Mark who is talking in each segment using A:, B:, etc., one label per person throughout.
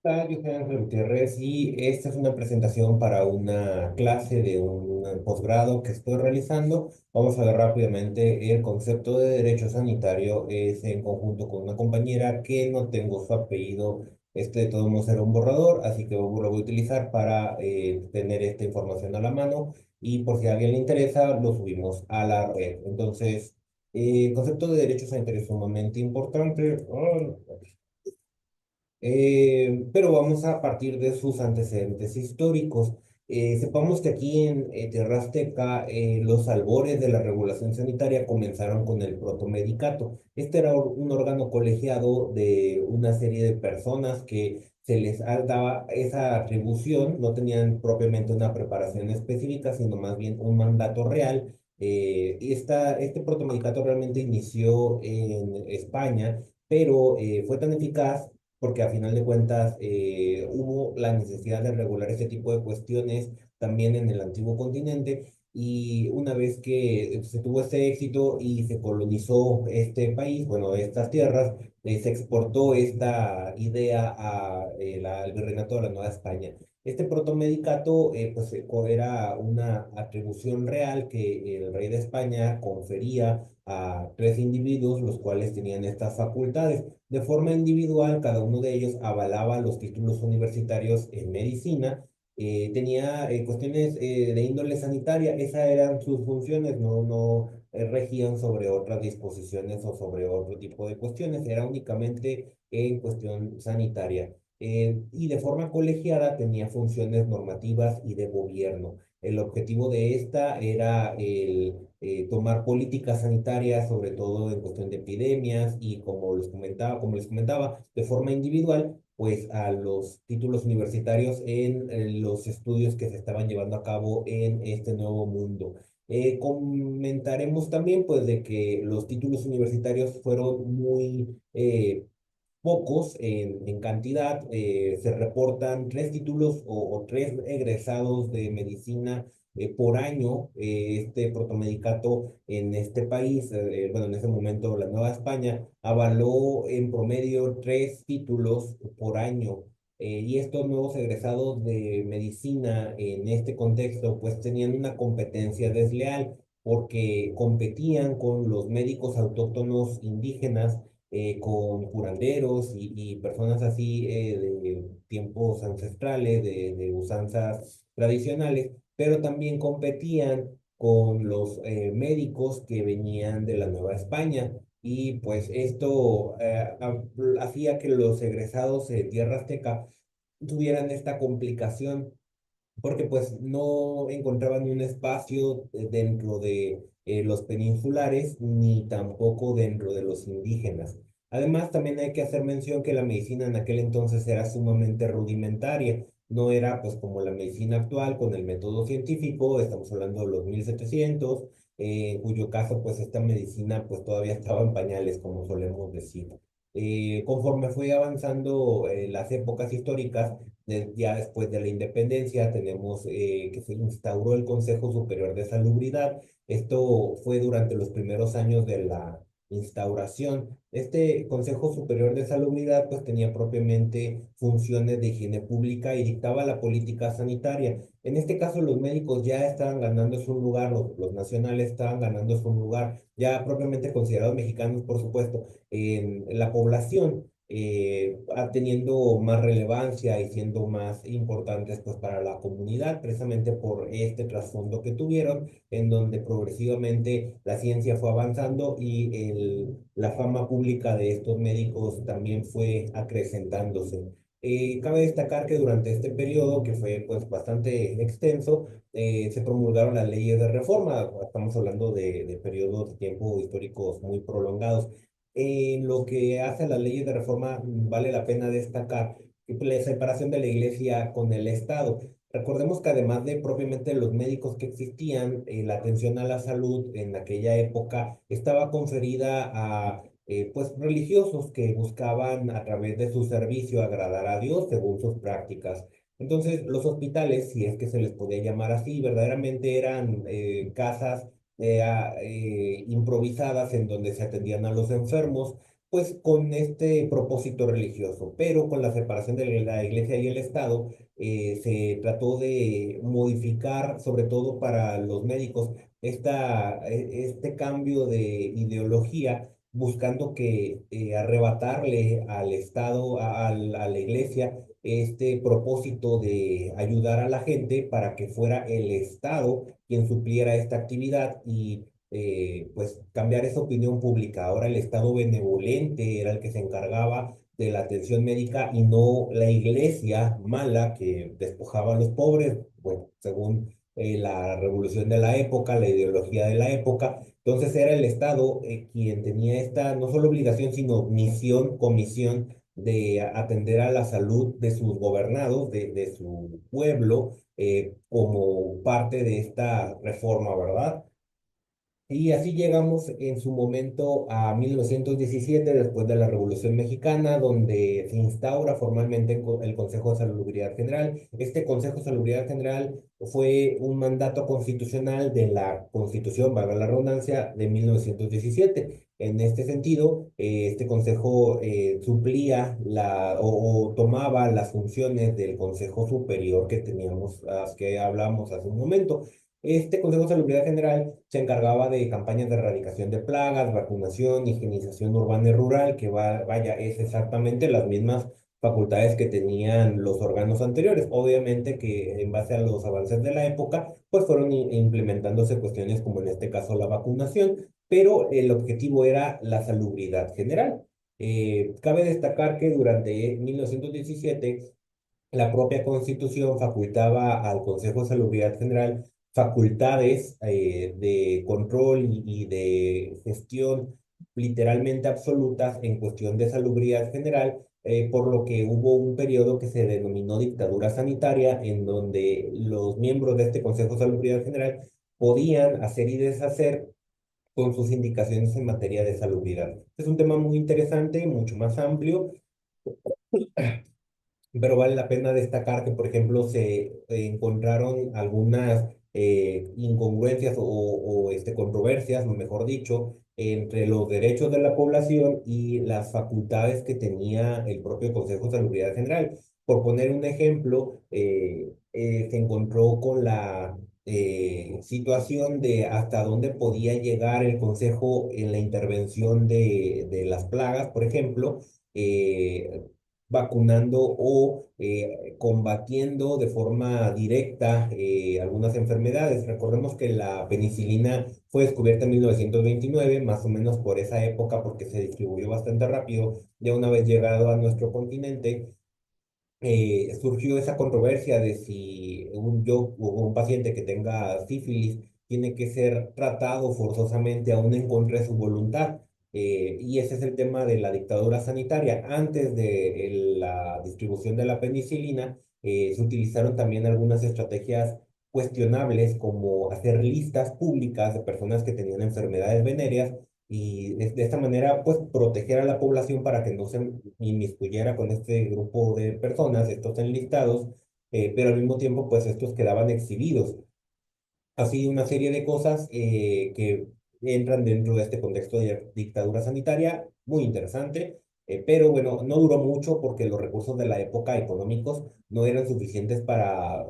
A: Hola, yo soy Ángel Gutiérrez y esta es una presentación para una clase de un posgrado que estoy realizando. Vamos a ver rápidamente el concepto de derecho sanitario. Es en conjunto con una compañera que no tengo su apellido. Este de todos modos era un borrador, así que lo voy a utilizar para tener esta información a la mano y por si a alguien le interesa, lo subimos a la red. Entonces, el concepto de derecho sanitario es sumamente importante. Pero vamos a partir de sus antecedentes históricos. Sepamos que aquí en Tierra Azteca los albores de la regulación sanitaria comenzaron con el protomedicato. Este era un órgano colegiado de una serie de personas que se les daba esa atribución, no tenían propiamente una preparación específica, sino más bien un mandato real. Este protomedicato realmente inició en España, pero fue tan eficaz porque a final de cuentas hubo la necesidad de regular este tipo de cuestiones también en el antiguo continente y una vez que se tuvo este éxito y se colonizó este país, bueno, estas tierras, se exportó esta idea al virreinato de la Nueva España. Este protomedicato pues era una atribución real que el rey de España confería a tres individuos, los cuales tenían estas facultades. De forma individual, cada uno de ellos avalaba los títulos universitarios en medicina. Tenía cuestiones de índole sanitaria, esas eran sus funciones, no regían sobre otras disposiciones o sobre otro tipo de cuestiones, era únicamente en cuestión sanitaria. Y de forma colegiada tenía funciones normativas y de gobierno. El objetivo de esta era el tomar políticas sanitarias, sobre todo en cuestión de epidemias y como les comentaba, de forma individual, pues a los títulos universitarios en los estudios que se estaban llevando a cabo en este nuevo mundo. Comentaremos también, pues, de que los títulos universitarios fueron muy pocos en cantidad. Se reportan tres títulos o tres egresados de medicina por año. Este protomedicato en este país, bueno, en ese momento la Nueva España, avaló en promedio tres títulos por año. Y estos nuevos egresados de medicina en este contexto, pues tenían una competencia desleal porque competían con los médicos autóctonos indígenas, con curanderos y personas así de tiempos ancestrales, de usanzas tradicionales, pero también competían con los médicos que venían de la Nueva España. Y pues esto hacía que los egresados de Tierra Azteca tuvieran esta complicación porque pues no encontraban un espacio dentro de los peninsulares ni tampoco dentro de los indígenas. Además, también hay que hacer mención que la medicina en aquel entonces era sumamente rudimentaria, no era pues como la medicina actual con el método científico. Estamos hablando de los 1700, en cuyo caso pues esta medicina pues todavía estaba en pañales, como solemos decir. Conforme fue avanzando las épocas históricas, ya después de la independencia tenemos que se instauró el Consejo Superior de Salubridad. Esto fue durante los primeros años de la instauración. Este Consejo Superior de Salubridad pues tenía propiamente funciones de higiene pública y dictaba la política sanitaria. En este caso los médicos ya estaban ganándose un lugar, los nacionales estaban ganándose un lugar, ya propiamente considerados mexicanos, por supuesto, en la población, teniendo más relevancia y siendo más importantes pues para la comunidad, precisamente por este trasfondo que tuvieron, en donde progresivamente la ciencia fue avanzando y la fama pública de estos médicos también fue acrecentándose. Cabe destacar que durante este periodo, que fue pues bastante extenso, se promulgaron las leyes de reforma. Estamos hablando de periodos de tiempo históricos muy prolongados. En lo que hace a las leyes de reforma, vale la pena destacar la separación de la iglesia con el Estado. Recordemos que además de propiamente los médicos que existían, la atención a la salud en aquella época estaba conferida a pues religiosos que buscaban a través de su servicio agradar a Dios según sus prácticas. Entonces, los hospitales, si es que se les podía llamar así, verdaderamente eran casas improvisadas en donde se atendían a los enfermos. pues con este propósito religioso, pero con la separación de la iglesia y el Estado, se trató de modificar, sobre todo para los médicos, este cambio de ideología, buscando que arrebatarle al Estado, a la iglesia, este propósito de ayudar a la gente para que fuera el Estado quien supliera esta actividad y pues cambiar esa opinión pública. Ahora el Estado benevolente era el que se encargaba de la atención médica y no la iglesia mala que despojaba a los pobres, bueno, según la revolución de la época, la ideología de la época. Entonces era el Estado quien tenía esta no solo obligación, sino misión, comisión de atender a la salud de sus gobernados, de su pueblo, como parte de esta reforma, ¿verdad? Y así llegamos en su momento a 1917, después de la Revolución Mexicana, donde se instaura formalmente el Consejo de Salubridad General. Este Consejo de Salubridad General fue un mandato constitucional de la Constitución, valga la redundancia, de 1917. En este sentido, este consejo suplía o tomaba las funciones del Consejo Superior que teníamos, que hablamos hace un momento. Este Consejo de Salubridad General se encargaba de campañas de erradicación de plagas, vacunación, higienización urbana y rural, que vaya, es exactamente las mismas facultades que tenían los órganos anteriores. Obviamente que en base a los avances de la época, pues fueron implementándose cuestiones como en este caso la vacunación, pero el objetivo era la salubridad general. Cabe destacar que durante 1917 la propia Constitución facultaba al Consejo de Salubridad General facultades de control y de gestión literalmente absolutas en cuestión de salubridad general, por lo que hubo un periodo que se denominó dictadura sanitaria, en donde los miembros de este Consejo de Salubridad General podían hacer y deshacer con sus indicaciones en materia de salubridad. Es un tema muy interesante, mucho más amplio, pero vale la pena destacar que, por ejemplo, se encontraron algunas incongruencias controversias, mejor dicho, entre los derechos de la población y las facultades que tenía el propio Consejo de Salubridad General. Por poner un ejemplo, se encontró con la situación de hasta dónde podía llegar el Consejo en la intervención de las plagas, por ejemplo. Vacunando o combatiendo de forma directa algunas enfermedades. Recordemos que la penicilina fue descubierta en 1929, más o menos por esa época, porque se distribuyó bastante rápido. Ya una vez llegado a nuestro continente, surgió esa controversia de si yo o un paciente que tenga sífilis tiene que ser tratado forzosamente aún en contra de su voluntad. Y ese es el tema de la dictadura sanitaria. Antes de la distribución de la penicilina, se utilizaron también algunas estrategias cuestionables como hacer listas públicas de personas que tenían enfermedades venéreas y de esta manera, pues, proteger a la población para que no se inmiscuyera con este grupo de personas, estos enlistados, pero al mismo tiempo, pues, estos quedaban exhibidos. Así una serie de cosas que entran dentro de este contexto de dictadura sanitaria, muy interesante, pero bueno, no duró mucho porque los recursos de la época económicos no eran suficientes para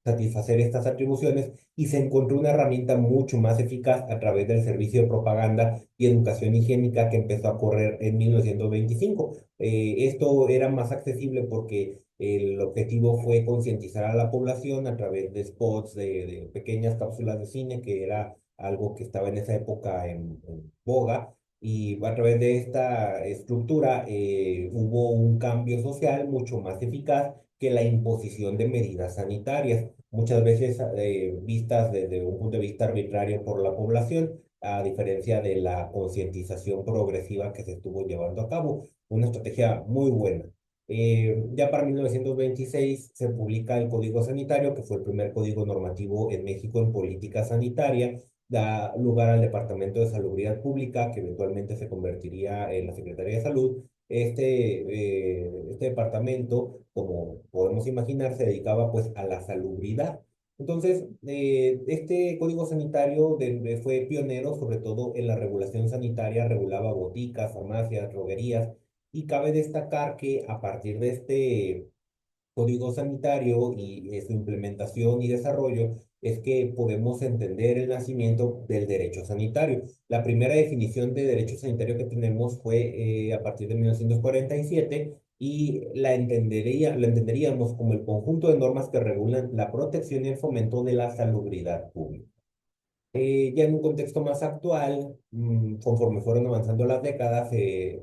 A: satisfacer estas atribuciones y se encontró una herramienta mucho más eficaz a través del servicio de propaganda y educación higiénica que empezó a correr en 1925. Esto era más accesible porque el objetivo fue concientizar a la población a través de spots, de pequeñas cápsulas de cine, que era algo que estaba en esa época en boga. Y a través de esta estructura hubo un cambio social mucho más eficaz que la imposición de medidas sanitarias, muchas veces vistas desde un punto de vista arbitrario por la población, a diferencia de la concientización progresiva que se estuvo llevando a cabo. Una estrategia muy buena. Ya para 1926 se publica el Código Sanitario, que fue el primer código normativo en México en política sanitaria. Da lugar al Departamento de Salubridad Pública, que eventualmente se convertiría en la Secretaría de Salud. Este departamento, como podemos imaginar, se dedicaba pues a la salubridad. Entonces, este código sanitario fue pionero, sobre todo en la regulación sanitaria, regulaba boticas, farmacias, droguerías, y cabe destacar que a partir de este código sanitario y su implementación y desarrollo es que podemos entender el nacimiento del derecho sanitario. La primera definición de derecho sanitario que tenemos fue a partir de 1947 y la entenderíamos como el conjunto de normas que regulan la protección y el fomento de la salubridad pública. Ya en un contexto más actual, conforme fueron avanzando las décadas, se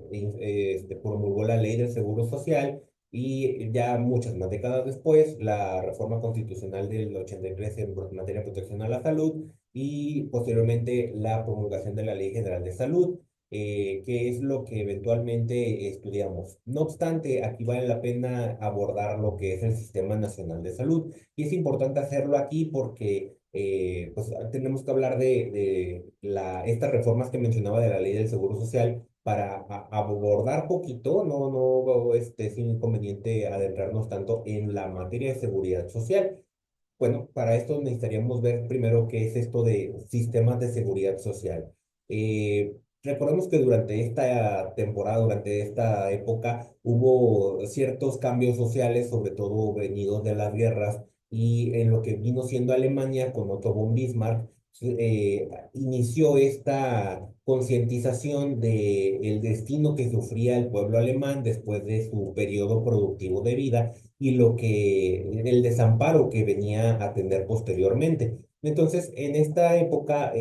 A: promulgó la ley del Seguro Social y ya muchas más décadas después, la reforma constitucional del 83 en materia de protección a la salud y posteriormente la promulgación de la Ley General de Salud, que es lo que eventualmente estudiamos. No obstante, aquí vale la pena abordar lo que es el Sistema Nacional de Salud y es importante hacerlo aquí porque pues tenemos que hablar de estas reformas que mencionaba de la ley del Seguro Social para abordar poquito, no es inconveniente adentrarnos tanto en la materia de seguridad social. Bueno, para esto necesitaríamos ver primero qué es esto de sistemas de seguridad social. Recordemos que durante esta temporada, durante esta época, hubo ciertos cambios sociales, sobre todo venidos de las guerras, y en lo que vino siendo Alemania con Otto von Bismarck, inició esta concientización de el destino que sufría el pueblo alemán después de su periodo productivo de vida y el desamparo que venía a tener posteriormente. Entonces, en esta época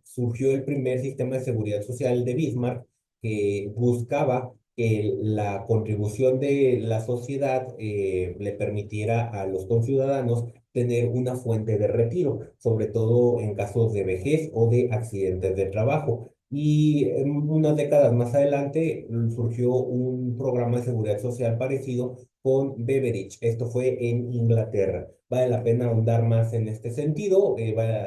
A: surgió el primer sistema de seguridad social de Bismarck que buscaba que la contribución de la sociedad le permitiera a los conciudadanos tener una fuente de retiro, sobre todo en casos de vejez o de accidentes de trabajo. Y unas décadas más adelante surgió un programa de seguridad social parecido con Beveridge. Esto fue en Inglaterra. Vale la pena ahondar más en este sentido.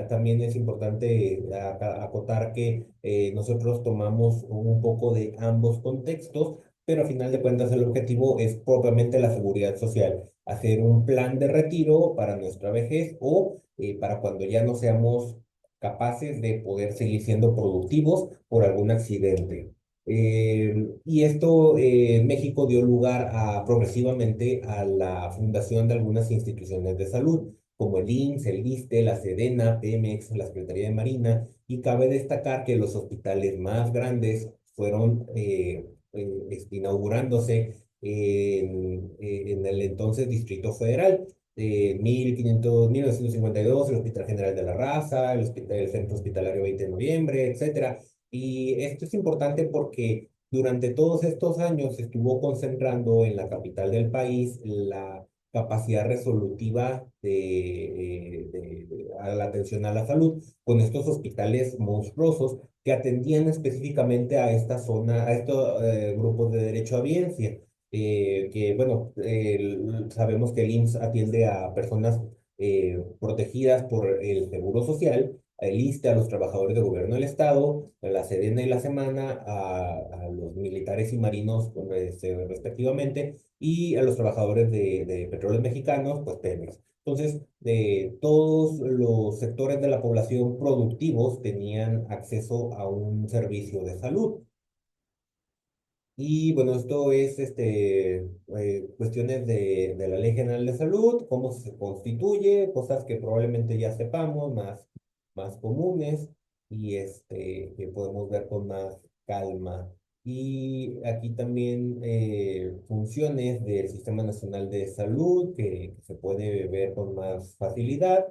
A: También es importante acotar que nosotros tomamos un poco de ambos contextos, pero a final de cuentas el objetivo es propiamente la seguridad social, hacer un plan de retiro para nuestra vejez o para cuando ya no seamos capaces de poder seguir siendo productivos por algún accidente. Y esto en México dio lugar progresivamente a la fundación de algunas instituciones de salud, como el IMSS, el ISSSTE, la Sedena, Pemex, la Secretaría de Marina, y cabe destacar que los hospitales más grandes fueron inaugurándose en el entonces Distrito Federal. 1952, el Hospital General de la Raza, el Centro Hospitalario 20 de Noviembre, etcétera. Y esto es importante porque durante todos estos años se estuvo concentrando en la capital del país la capacidad resolutiva a la atención a la salud, con estos hospitales monstruosos que atendían específicamente a esta zona, a estos grupos de derecho a biencia. Que bueno, sabemos que el IMSS atiende a personas protegidas por el Seguro Social, el ISSSTE a los trabajadores de gobierno del Estado, a la Sedena y la Semana a los militares y marinos respectivamente, y a los trabajadores de petróleos mexicanos, pues Pemex. Entonces, todos los sectores de la población productivos tenían acceso a un servicio de salud. Y bueno, esto es cuestiones de la Ley General de Salud, cómo se constituye, cosas que probablemente ya sepamos, más comunes y que podemos ver con más calma. Y aquí también funciones del Sistema Nacional de Salud que se puede ver con más facilidad,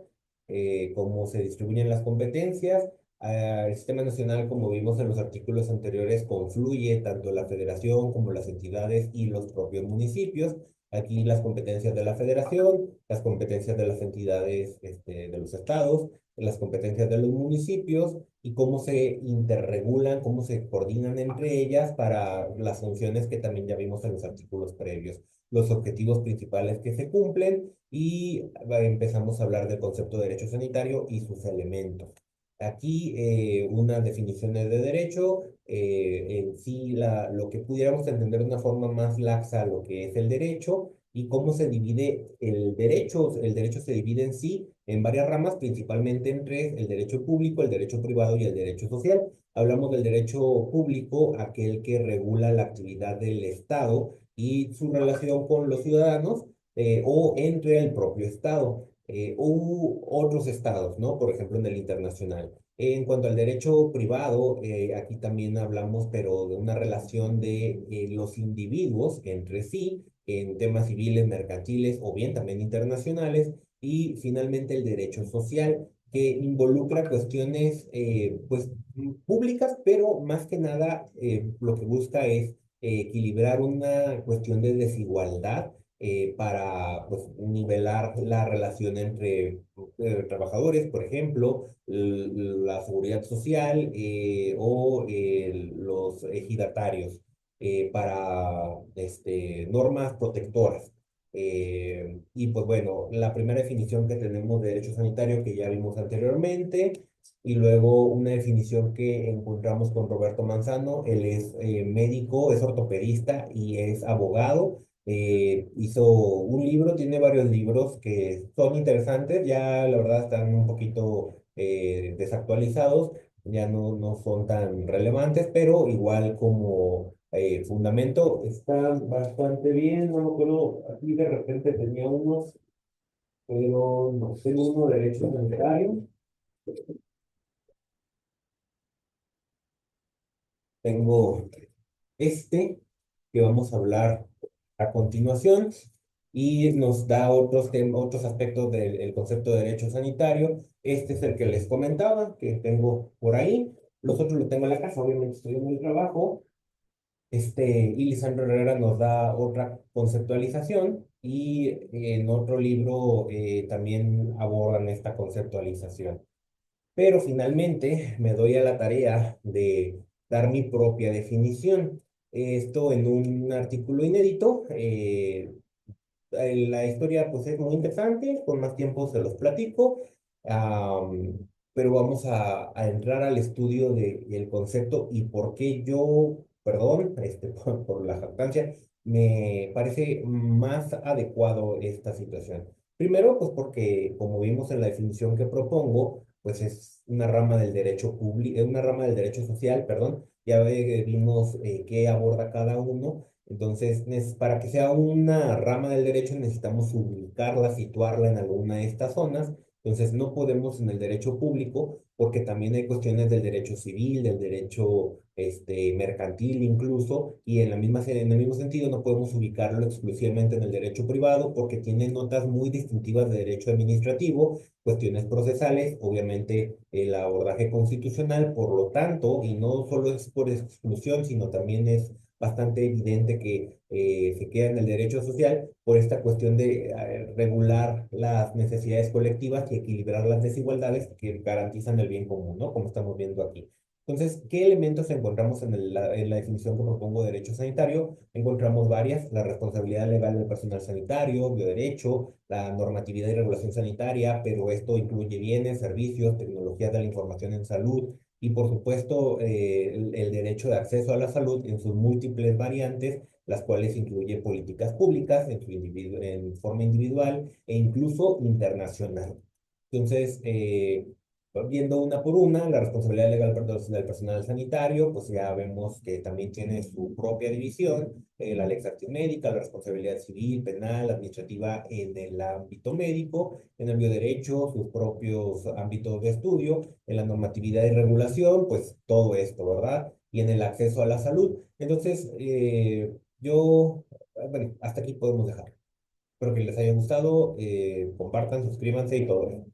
A: cómo se distribuyen las competencias. El sistema nacional, como vimos en los artículos anteriores, confluye tanto la federación como las entidades y los propios municipios. Aquí las competencias de la federación, las competencias de las entidades de los estados, las competencias de los municipios y cómo se interregulan, cómo se coordinan entre ellas para las funciones que también ya vimos en los artículos previos, los objetivos principales que se cumplen y empezamos a hablar del concepto de derecho sanitario y sus elementos. Aquí unas definiciones de derecho, en sí lo que pudiéramos entender de una forma más laxa lo que es el derecho, y cómo se divide el derecho. El derecho se divide en sí en varias ramas, principalmente en tres: el derecho público, el derecho privado y el derecho social. Hablamos del derecho público, aquel que regula la actividad del Estado y su relación con los ciudadanos, o entre el propio Estado, u otros estados, ¿no? Por ejemplo, en el internacional. En cuanto al derecho privado, aquí también hablamos, pero de una relación de los individuos entre sí, en temas civiles, mercantiles o bien también internacionales. Y finalmente el derecho social, que involucra cuestiones pues públicas, pero más que nada lo que busca es equilibrar una cuestión de desigualdad, para pues nivelar la relación entre trabajadores, por ejemplo, la seguridad social, o los ejidatarios, para normas protectoras. Y pues bueno, la primera definición que tenemos de derecho sanitario que ya vimos anteriormente, y luego una definición que encontramos con Roberto Manzano. Él es médico, es ortopedista y es abogado. Hizo un libro, tiene varios libros que son interesantes, ya la verdad están un poquito desactualizados, ya no son tan relevantes, pero igual como fundamento están bastante bien. No me acuerdo, aquí de repente tenía unos, pero no sé, uno de derecho sanitario. Tengo este que vamos a hablar a continuación, y nos da otros aspectos del concepto de derecho sanitario. Este es el que les comentaba, que tengo por ahí. Los otros los tengo en la casa, obviamente estoy en el trabajo. Y Lisandro Herrera nos da otra conceptualización, y en otro libro también abordan esta conceptualización. Pero finalmente me doy a la tarea de dar mi propia definición. Esto en un artículo inédito. La historia pues es muy interesante, con más tiempo se los platico. Pero vamos a entrar al estudio del concepto y por qué yo, perdón, por la jactancia, me parece más adecuado esta situación. Primero, pues porque como vimos en la definición que propongo, pues es una rama del derecho público, es una rama del derecho social, perdón. Ya vimos qué aborda cada uno. Entonces, para que sea una rama del derecho necesitamos ubicarla, situarla en alguna de estas zonas. Entonces, no podemos en el derecho público, porque también hay cuestiones del derecho civil, del derecho mercantil incluso, y en el mismo sentido no podemos ubicarlo exclusivamente en el derecho privado, porque tiene notas muy distintivas de derecho administrativo, cuestiones procesales, obviamente el abordaje constitucional. Por lo tanto, y no solo es por exclusión, sino también es bastante evidente que se queda en el derecho social por esta cuestión de regular las necesidades colectivas y equilibrar las desigualdades que garantizan el bien común, ¿no? Como estamos viendo aquí. Entonces, ¿qué elementos encontramos en la definición que propongo de derecho sanitario? Encontramos varias: la responsabilidad legal del personal sanitario, bioderecho, la normatividad y regulación sanitaria, pero esto incluye bienes, servicios, tecnologías de la información en salud, y por supuesto el derecho de acceso a la salud en sus múltiples variantes, las cuales incluye políticas públicas en forma individual e incluso internacional. Entonces, viendo una por una, la responsabilidad legal del personal sanitario, pues ya vemos que también tiene su propia división: la lex actis médica, la responsabilidad civil, penal, administrativa en el ámbito médico; en el bioderecho, sus propios ámbitos de estudio; en la normatividad y regulación, pues todo esto, ¿verdad? Y en el acceso a la salud. Entonces, bueno, hasta aquí podemos dejar. Espero que les haya gustado, compartan, suscríbanse y todo eso.